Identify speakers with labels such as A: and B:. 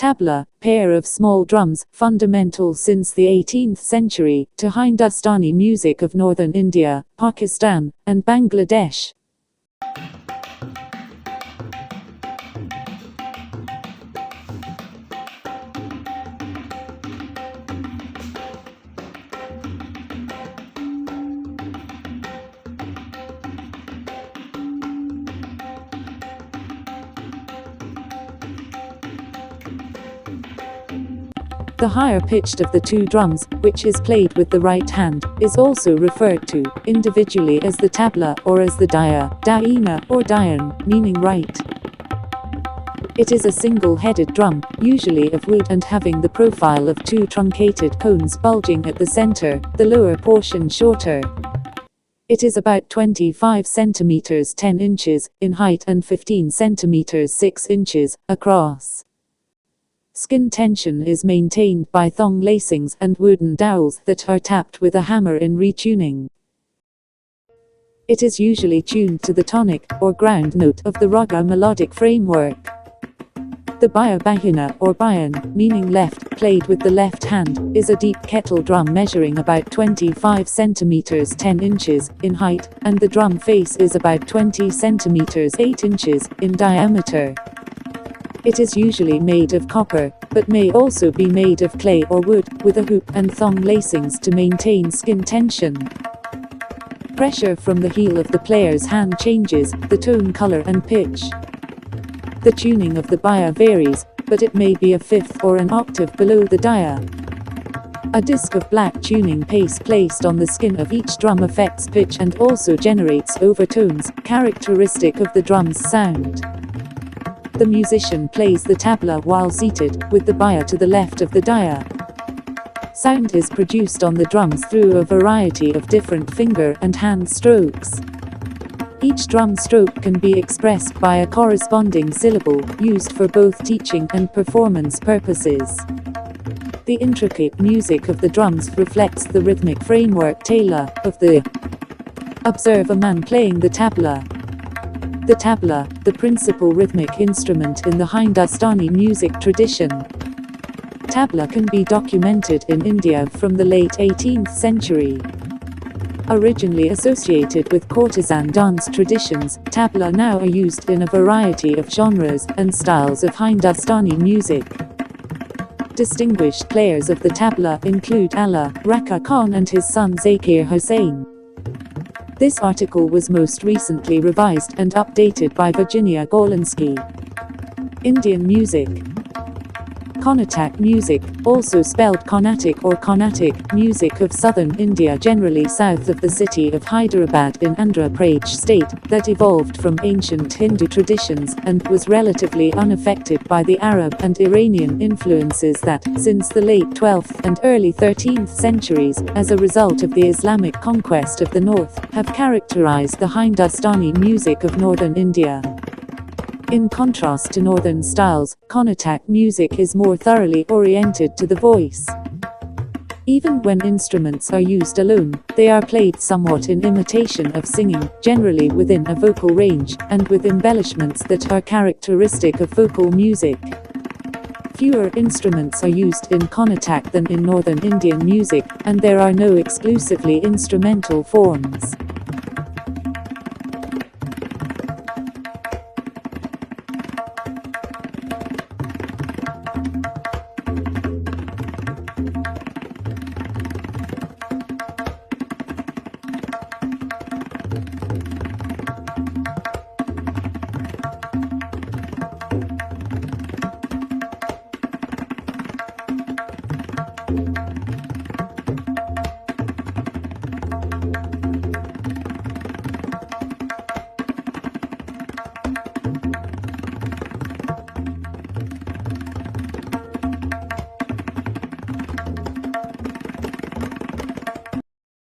A: Tabla, pair of small drums, fundamental since the 18th century, to Hindustani music of northern India, Pakistan, and Bangladesh. The higher pitched of the two drums, which is played with the right hand, is also referred to, individually as the tabla or as the daya, dahina, or dayan, meaning right. It is a single-headed drum, usually of wood and having the profile of two truncated cones bulging at the center, the lower portion shorter. It is about 25 centimeters 10 inches in height and 15 centimeters 6 inches across. Skin tension is maintained by thong lacings and wooden dowels that are tapped with a hammer in retuning. It is usually tuned to the tonic, or ground note of the raga melodic framework. The baya bahina, or bayan, meaning left, played with the left hand, is a deep kettledrum measuring about 25 centimeters 10 inches in height, and the drum face is about 20 centimeters 8 inches in diameter. It is usually made of copper, but may also be made of clay or wood, with a hoop and thong lacings to maintain skin tension. Pressure from the heel of the player's hand changes the tone, color and pitch. The tuning of the baya varies, but it may be a fifth or an octave below the daya. A disc of black tuning paste placed on the skin of each drum affects pitch and also generates overtones, characteristic of the drum's sound. The musician plays the tabla while seated, with the baya to the left of the daya. Sound is produced on the drums through a variety of different finger and hand strokes. Each drum stroke can be expressed by a corresponding syllable, used for both teaching and performance purposes. The intricate music of the drums reflects the rhythmic framework tala of the. Observe a man playing the tabla. The tabla, the principal rhythmic instrument in the Hindustani music tradition. Tabla can be documented in India from the late 18th century. Originally associated with courtesan dance traditions, tabla now are used in a variety of genres and styles of Hindustani music. Distinguished players of the tabla include Allah Raga Khan and his son Zakir Hussain. This article was most recently revised and updated by Virginia Golinsky. Indian music. Carnatic music, also spelled Carnatic or Carnatic, music of southern India generally south of the city of Hyderabad in Andhra Pradesh state, that evolved from ancient Hindu traditions and was relatively unaffected by the Arab and Iranian influences that, since the late 12th and early 13th centuries, as a result of the Islamic conquest of the north, have characterized the Hindustani music of northern India. In contrast to northern styles, Carnatic music is more thoroughly oriented to the voice. Even when instruments are used alone, they are played somewhat in imitation of singing, generally within a vocal range, and with embellishments that are characteristic of vocal music. Fewer instruments are used in Carnatic than in northern Indian music, and there are no exclusively instrumental forms.